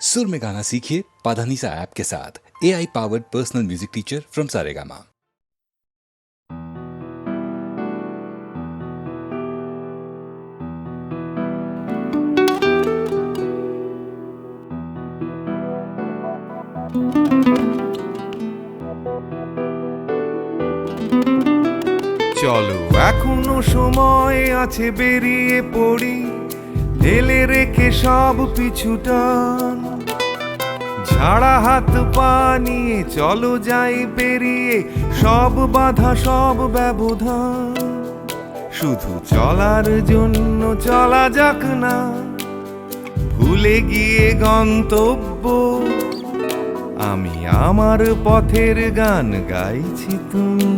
सुर में गाना सीखिए पाधानीसा ऐप के साथ। AI powered personal music teacher from Saregama. চলো এখনো সময় আছে, বেরিয়ে পড়ি, ঢেলে রেখে সব পিছুটান। ঝাড়া হাত পা নিয়ে চলো যাই বেরিয়ে, সব বাধা সব ব্যবধান। শুধু চলার জন্য চলা যাক না, ভুলে গিয়ে গন্তব্য। আমি আমার পথের গান গাইছি, তুমি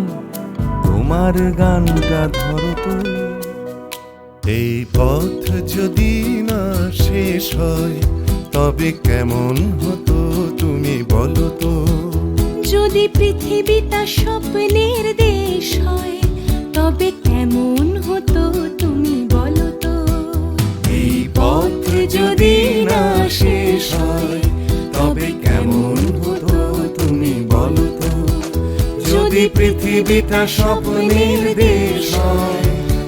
তোমার গানটা ধরো তো। এই পথ যদি না শেষ হয় তবে কেমন হতো তুমি বলো তো। যদি পৃথিবীটা স্বপ্নের দেশ হয় তবে কেমন হতো তুমি বলো তো। এই পথ যদি না শেষ হয় তবে কেমন হতো তুমি বলো তো। যদি পৃথিবীটা স্বপ্নের দেশ হয়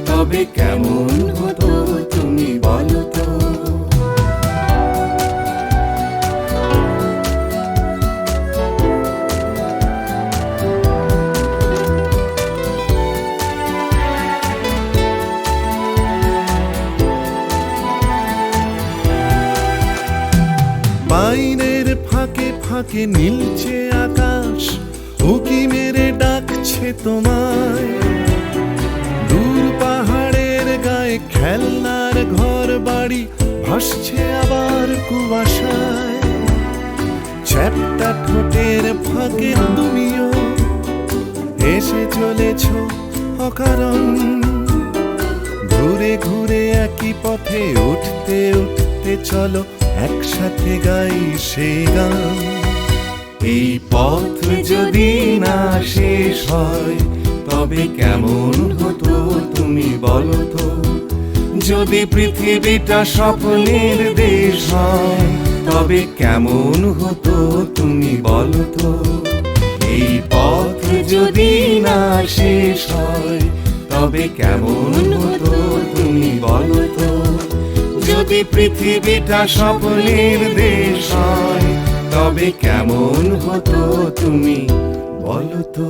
তবে কেমন হতো তুমি বলো তো। বাইরের ফাঁকে ফাঁকে নীলছে আকাশ, উকি মেরে ডাকছে তোমায়। দূর পাহাড়ের গায়ে খেলনার ঘর বাড়ি ভাসছে আবার কুয়াশায়। চ্যাপ্টা ঠোঁটের ফাঁকে তুমিও এসে চলেছ অকারণ। ঘুরে ঘুরে একই পথে উঠতে উঠতে চলো একসাথে গাই সেই গান। এই পথ যদি না শেষ হয় তবে কেমন হতো তুমি বলো তো। যদি পৃথিবীটা স্বপ্নের দেশ হয় তবে কেমন হতো তুমি বলো তো। এই পথ যদি না শেষ হয় তবে কেমন হতো তুমি বলো তো। যদি পৃথিবীটা স্বপ্নের দেশ হয় তবে কেমন হতো তুমি বলো তো।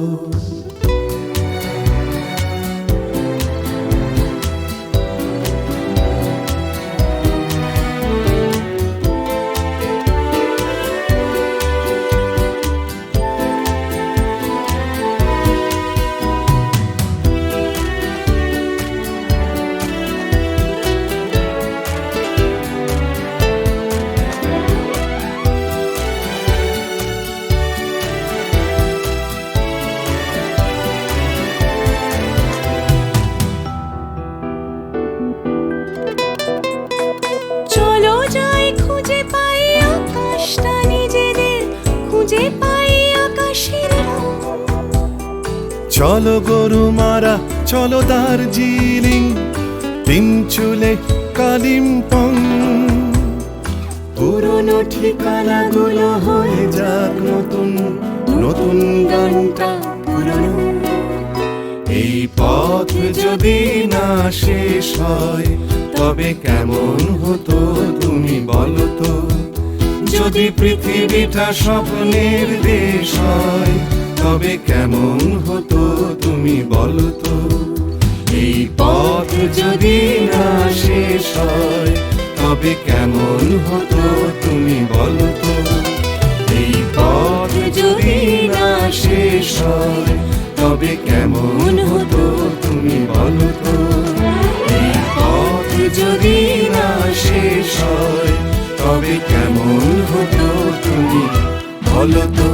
চলো গরুমারা, চলো দার্জিলিং, তিনচুলে কালিম্পং। পুরনো ঠিকানাগুলো হয়ে যাক নতুন, নতুন গানটা পুরনো। এই পথ যদি না শেষ হয় তবে কেমন হতো তুমি বলো তো। যদি পৃথিবীটা স্বপ্নের দেশ হয় তবে কেমন হতো তুমি বলো তো। এই পথ যদি না শেষ হয় তবে কেমন হতো তুমি বলো তো। এই পথ যদি না শেষ হয় তবে কেমন হতো তুমি বলো তো। এই পথ যদি না শেষ হয় তবে কেমন হতো তুমি বলো তো।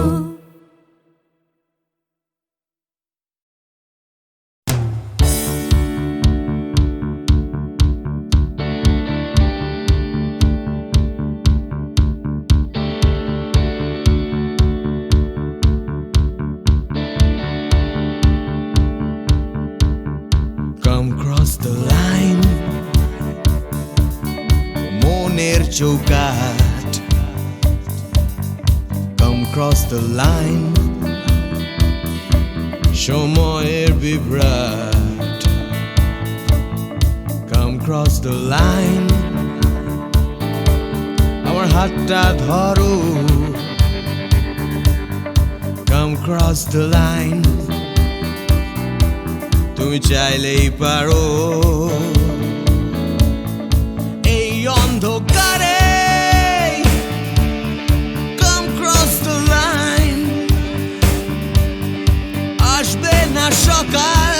Come cross the line, মনের চৌকাঠ cross the line সময়ের বিভ্রাট Come cross the line আমার হাতটা ধরো Come cross the line তুমি চাইলেই পারো এই অন্ধকারে Come cross the line আসবে না সকাল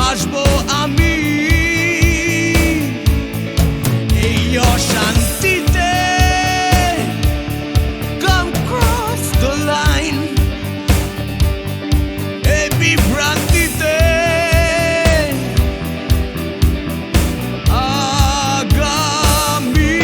আসবো আমি এই অশান্তিতে Come cross the line এই বিভ্রান্তিতে আগামী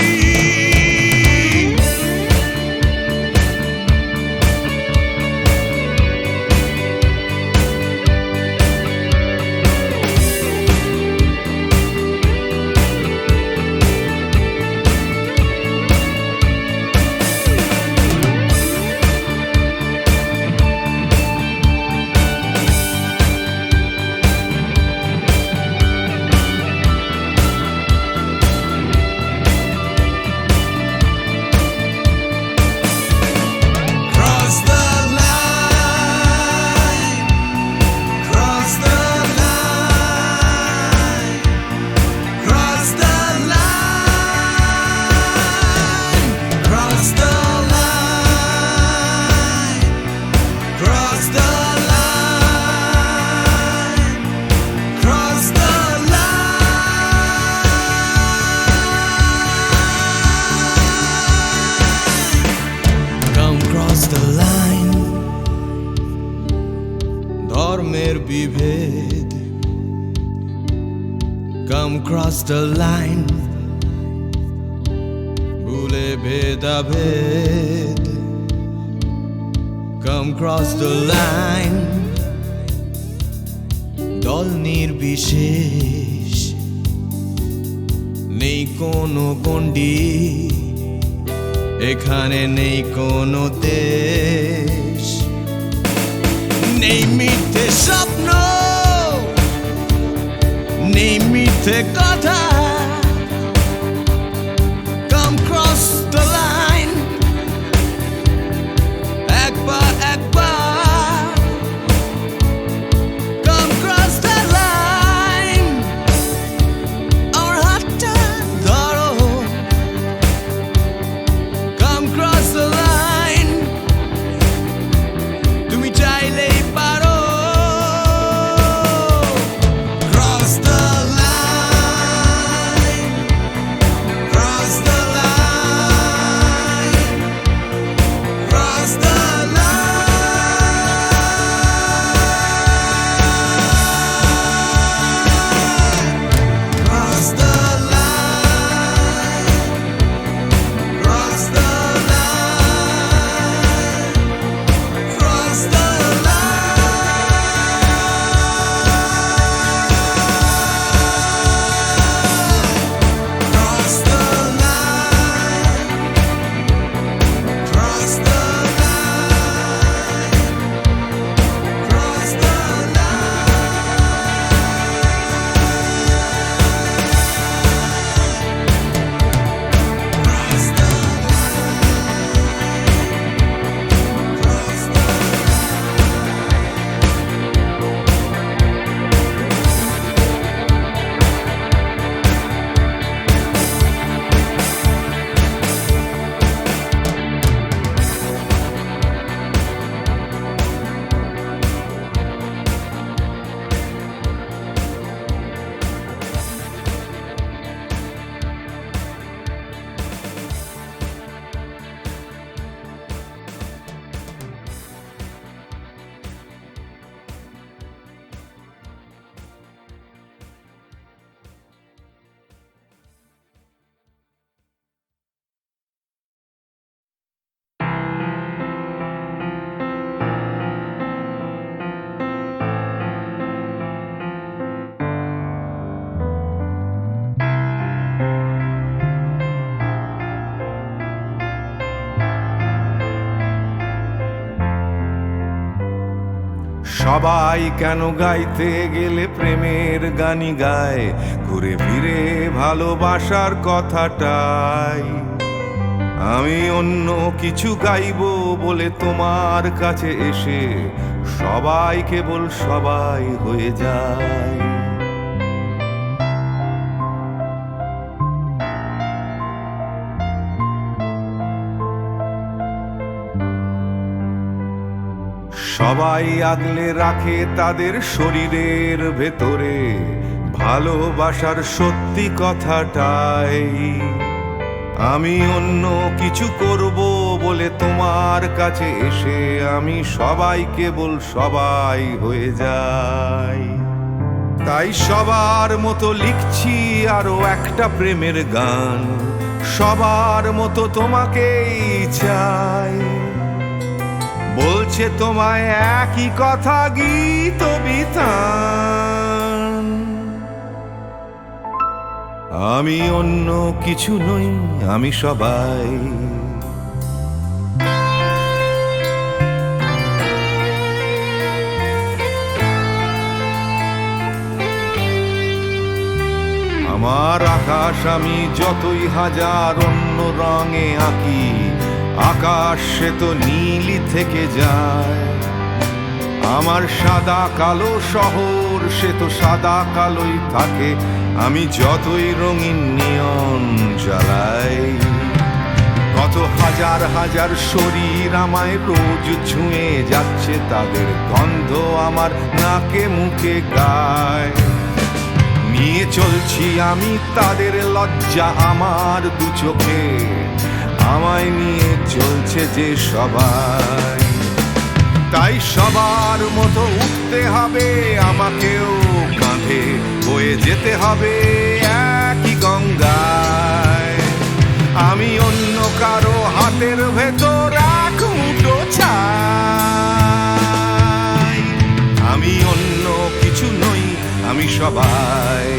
Cross the line, cross the line, cross the line, cross the line, cross the line, cross the line. Come cross the line ধর্মের বিভেদ Come cross the line ভুলে ভেদাভেদ Come cross the line দল নির্বিশেষ নেই কোনো গণ্ডি এখানে নেই কোনো দেশ নেই মিথ্যে স্বপ্ন নেই মিথ্যে কথা Come cross the line একবার একবার Come cross the line আমার হাতটা ধরো Come cross the line তুমি চাইলেই পারো Cross the line সবাই কেন গাইতে গেলে প্রেমের গানই গায়, ঘুরে ফিরে ভালোবাসার কথাটাই। আমি অন্য কিছু গাইবো বলে তোমার কাছে এসে সবাই কেবল সবাই হয়ে যায়। সবাই আগলে রাখে তাদের শরীরের ভেতরে ভালোবাসার সত্যি কথাটাই। আমি অন্য কিছু করব বলে তোমার কাছে এসে আমি সবাই কেবল সবাই হয়ে যাই। তাই সবার মতো লিখছি আরো একটা প্রেমের গান, সবার মতো তোমাকেই চাই। বলছে তোমায় একই কথা গীত বিতান। আমি অন্য কিছু নই, আমি সবাই। আমার আকাশ আমি যতই হাজার অন্য রঙে আঁকি, আকাশ সে তো নীলই থেকে যায়। আমার সাদা কালো শহর সে তো সাদা কালোই থাকে, আমি যতই রঙিন নিয়ন জ্বালাই। কত হাজার হাজার শরীর আমায় রোজ ছুঁয়ে যাচ্ছে, তাদের গন্ধ আমার নাকে মুখে গায়। নিয়ে চলছি আমি তাদের লজ্জা আমার দু চোখে, আমায় নিয়ে চলছে যে সবাই। তাই সবার মতো উঠতে হবে আমাকেও, কাঁধে বয়ে যেতে হবে একই গঙ্গায়। আমি অন্য কারো হাতের ভেতর এক মুঠো চাই। আমি অন্য কিছু নই, আমি সবাই।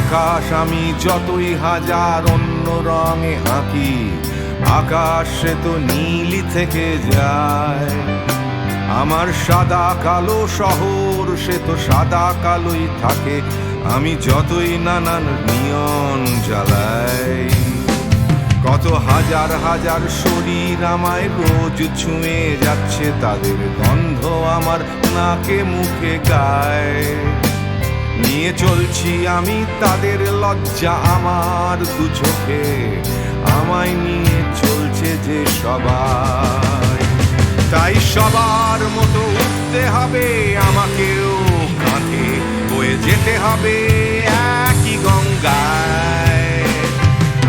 আকাশ আমি যতই হাজার অন্য রঙে আঁকি, আকাশ সে তো নীলই থেকে যায়। আমার সাদা কালো শহর সে তো সাদা কালোই থাকে, আমি যতই নানান নিয়ন জ্বালাই। কত হাজার হাজার শরীর আমায় রোজ ছুঁয়ে যাচ্ছে, তাদের গন্ধ আমার নাকে মুখে গায়। নিয়ে চলছি আমি তাদের লজ্জা আমার দু চোখে, আমায় নিয়ে চলছে যে সবাই। তাই সবার মতো উঠতে হবে আমাকেও, কাঁধে বয়ে যেতে হবে একই গঙ্গায়।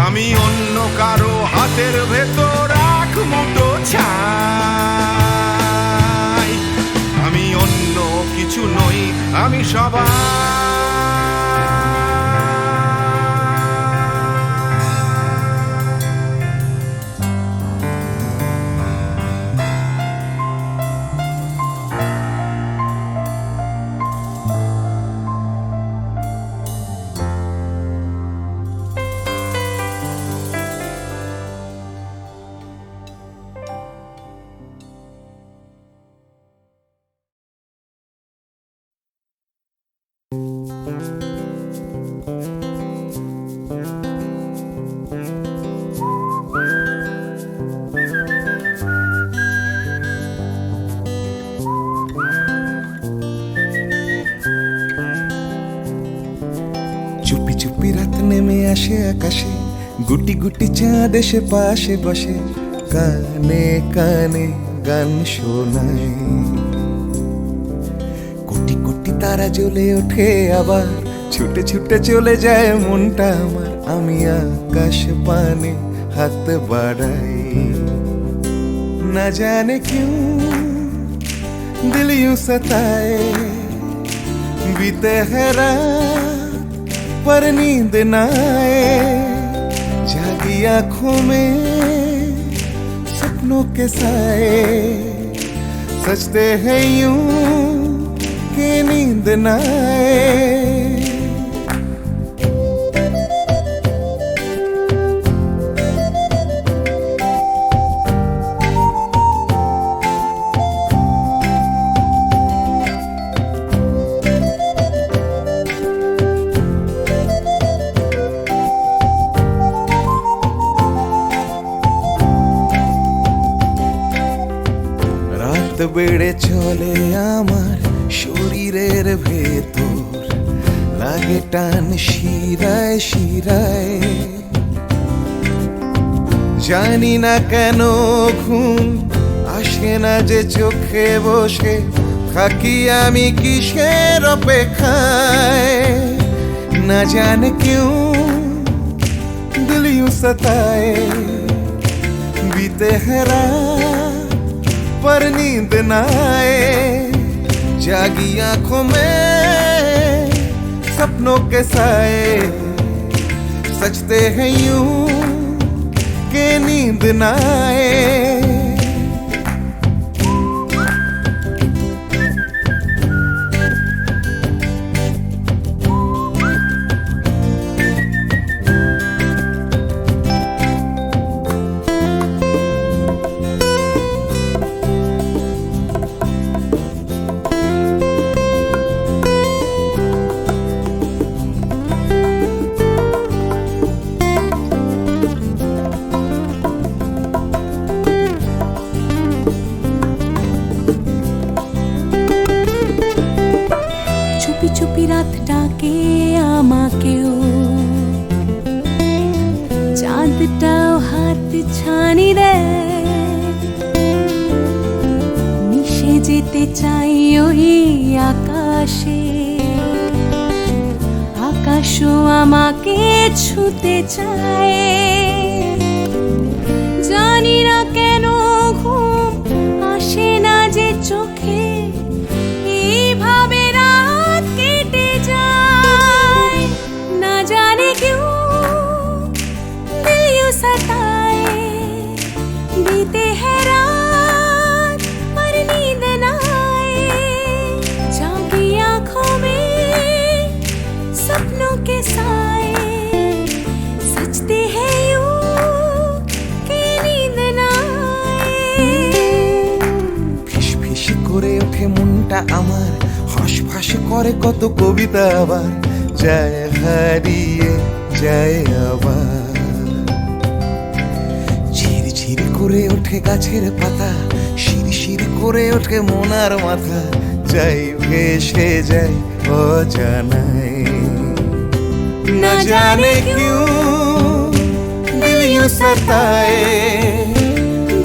আমি অন্য কারো হাতের ভেতর এক মুঠো চাই। আমি অন্য কিছু নই, আমি সবাই। চুপি চুপি রাত নেমে আসে আকাশে, গুটি গুটি চাঁদ এসে পাশে বসে, কানে কানে গান শোনায়। কোটি কোটি তারা জ্বলে ওঠে আবার, ছুটে ছুটে চলে যায় মনটা আমার। আমি আকাশ পানে হাত বাড়াই, না জানে क्यों दिल यूं सताए बीते है रात पर नींद न आए जागी आंखों में सपनों के साए सजते हैं यूं कि नींद न आए বেড়ে চলে আমার শরীরের ভেতর লাগে টান শিরায় শিরায় জানি না কেন ঘুম আসে না যে চোখে বসে থাকি আমি কিসের অপেক্ষায় না জানে কেউ দিল यूं सताए बीते है रात पर नींद न आए जागी आंखों में सपनों के साए सजते हैं यूं कि नींद न आए চুপি রাত ডাকে আমাকেও চাঁদটাও হাত ছানি দেয় মিশে যেতে চাই ওই আকাশে আকাশও আমাকে ছুতে চায় জানি না কেন ঘুম আসে না যে চোখে এইভাবে सताए बीते है रात पर नींद न आए जागी आंखों में सपनों के साए सजते हैं यूं कि नींद न आए ফিস ফিস করে ওঠে মনটা আমার হাসফাস করে কত কবিতা আবার যায় হারিয়ে যায় আবার ঝিরঝির করে ওঠে গাছের পাতা শিরশির করে ওঠে মনার মাথা যাই ভেসে যাই অজানায় না জানে क्यों दिल यूं सताए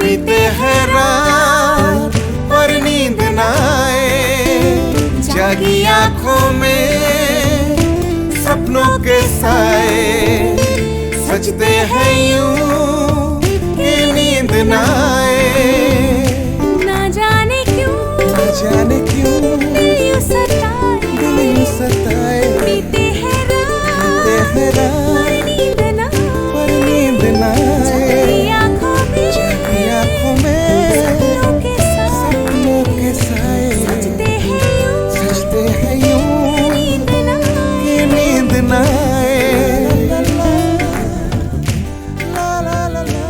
बीते है रात पर नींद न आए जागी आंखों में सपनों के साए सजते हैं यूं कि नींद न आए ना जाने क्यों दिल यूं सताए बीते है रात पर नींद न पर नींद न आए जागी आंखों में सपनों के साए सजते हैं यूं नींद न कि नींद न आए ला ला ला ला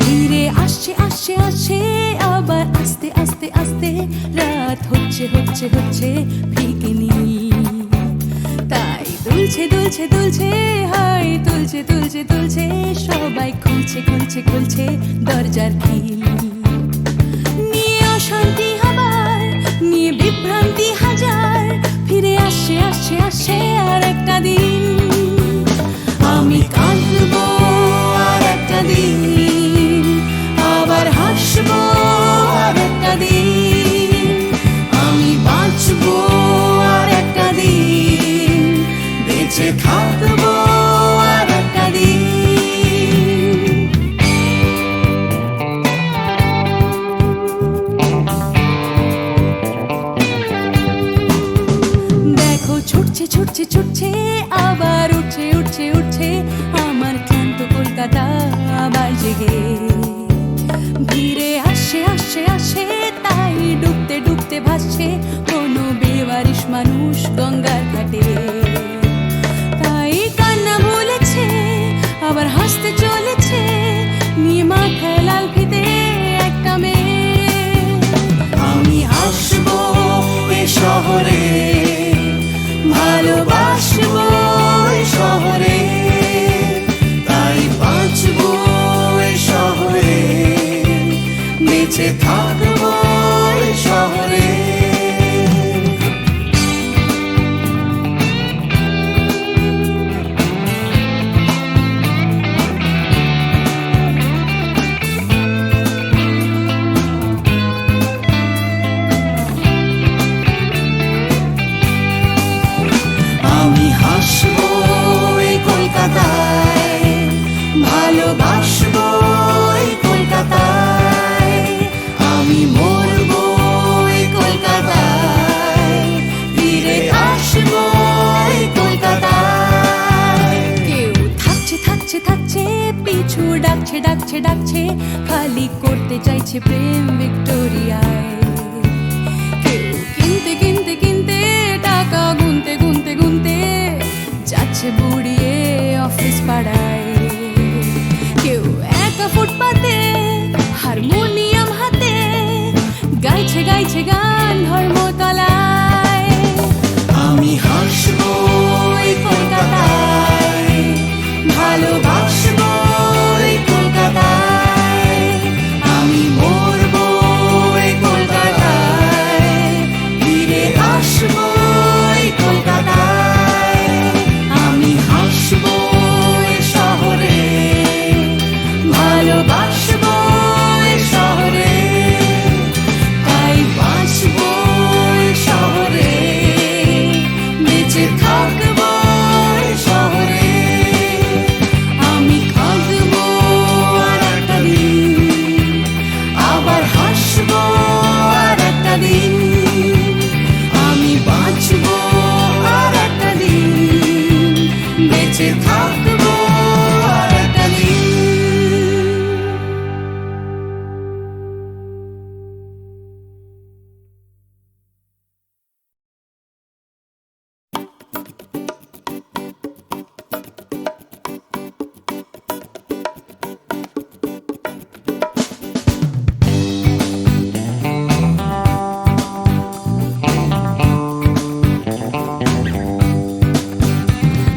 ধীরে আসছে আসছে আসছে আবার আস্তে আস্তে আস্তে রাত হচ্ছে হচ্ছে হচ্ছে ফিকে নীল তাই দুলছে দুলছে দুলছে হায় তুলছে তুলছে তুলছে সবাই খুলছে খুলছে খুলছে দরজার খিল নিয়ে অশান্তি আবার নিয়ে বিভ্রান্তি হাজার ফিরে আসছে আসছে আসে আর একটা দিন, আমি কাঁদবো আর একটা দিন, আবার হাসবো আর একটা দিন, আমি বাঁচবো আর একটা দিন, বেঁচে থাকবো আর একটা দিন। দেখো ছুটছে ছুটছে ছুটছে, আবার উঠছে উঠছে উঠছে, আমার ক্লান্ত কলকাতা আবার জেগে ভিড়ে আসে আসে আসে, তাই ডুবতে ডুবতে ভাসছে কোনো বেওয়ারিশ মানুষ গঙ্গার ঘাটে। তাই কান্না ভুলেছে, আবার হাসতে চলেছে, নিয়ে মাথায় লাল ফিতে একটা মেয়ে। আমি আসবো এ শহরে, ভালোবাসবো এ শহরে, তাই বাঁচবো এ শহরে, বেঁচে থাকবো এ শহরে। আমি হাসবো এই কলকাতায়, ভালোবাসবো এই কলকাতায়, আমি মরবো এই কলকাতায়, ফিরে আসবো এই কলকাতায়। কেউ থাকছে থাকছে থাকছে, পিছু ডাকছে ডাকছে ডাকছে, খালি করতে চাইছে প্রেম ভিক্টোরিয়ায়। কেউ কিনতে কিনতে কিনতে, টাকা গুনতে গুনতে গুনতে, যাচ্ছে বুড়িয়ে অফিস পাড়ায়। কেউ একা ফুটপাতে হারমোনিয়াম হাতে, গাইছে গাইছে গান ধর্মতলায়। আমি হাসবো এই কলকাতায়, ভালোবাসবো এই কলকাতায়, আমি মরবো এই কলকাতায়, ফিরে আসবো এই কলকাতায়। আমি হাসবো এ শহরে, ভালোবাসবো এ শহরে, তাই বাঁচবো এ শহরে, বেঁচে থাকবো এ শহরে। আমি কাঁদবো আর একটা দিন, আবার হাসবো আর একটা দিন, আমি বাঁচবো আর একটা দিন, বেঁচে থাকবো আর একটা দিন।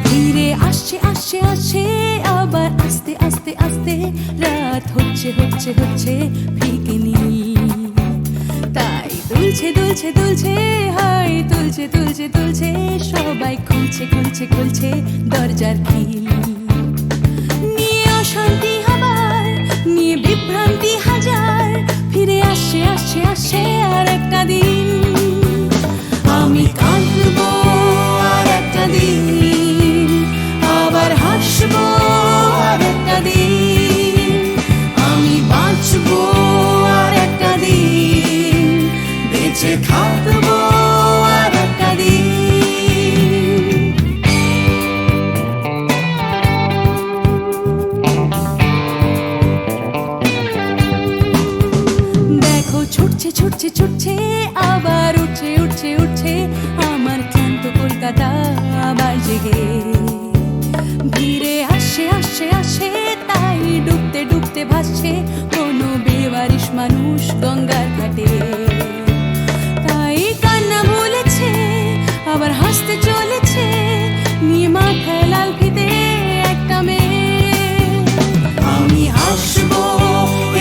ধীরে আসছে আসছে আসছে, আবার আস্তে আস্তে আস্তে, রাত হচ্ছে হচ্ছে হচ্ছে ফিকে নীল। তাই দুলছে দুলছে দুলছে, হাই তুলছে তুলছে তুলছে, সবাই খুলছে খুলছে খুলছে দরজার খিল। নিয়ে অশান্তি আবার, নিয়ে বিভ্রান্তি হাজার, ফিরে আসছে আসছে আসছে আর একটা দিন। আমি কাঁদবো আর একটা দিন, আবার হাসবো আর একটা দিন, আমি বাঁচবো আর একটা দিন, বেঁচে থাকবো আর একটা দিন। দেখো ছুটছে ছুটছে ছুটছে, আবার উঠছে উঠছে উঠছে, আমার ক্লান্ত কলকাতা আবার জেগে ভিড়ে আসে আসে আসে, তাই ডুবতে ডুবতে ভাসছে কোনো বেওয়ারিশ মানুষ গঙ্গার ঘাটে। তাই কান্না ভুলেছে, আবার হাসতে চলেছে, নিয়ে মাথায় লাল ফিতে একটা মেয়ে। আমি আসবো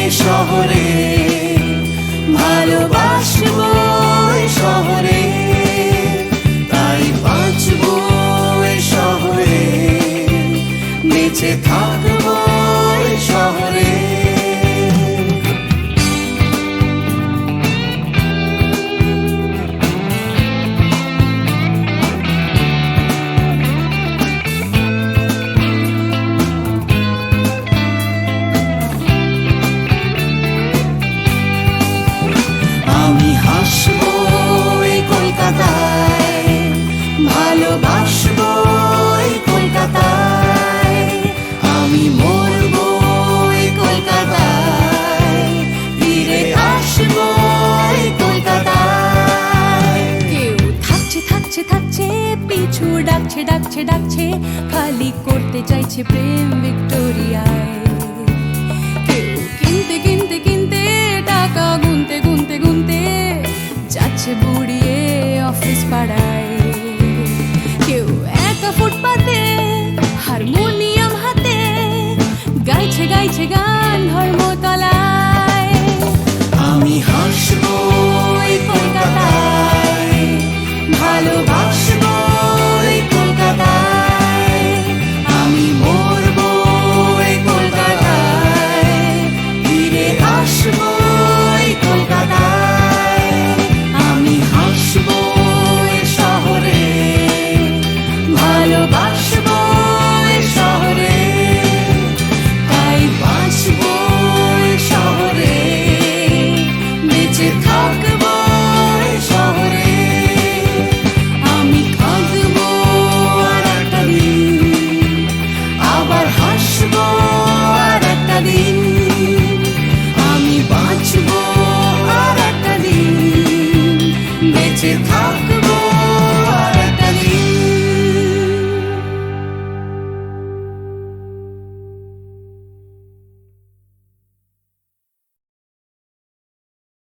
এ শহরে, ভালোবাসবো এ শহরে, তাই বাঁচবো বেঁচে থাকবো এই শহরে। আমি হাসবো এই কলকাতায়, ভালোবাসবো এই কলকাতায়, আমি মরবো এই কলকাতায়, ফিরে আসবো এই কলকাতায়। কেউ থাকছে থাকছে থাকছে, পিছু ডাকছে ডাকছে ডাকছে, খালি করতে চাইছে প্রেম ভিক্টোরিয়ায়। কেউ কিনতে কিনতে কিনতে, টাকা গুনতে গুনতে গুনতে, যাচ্ছে বুড়িয়ে অফিস পাড়ায়। কেউ একা ফুটপাতে হারমোনিয়াম হাতে, গাইছে গাইছে গান ধর্মতলায়। আমি হাসবো এই কলকাতায়,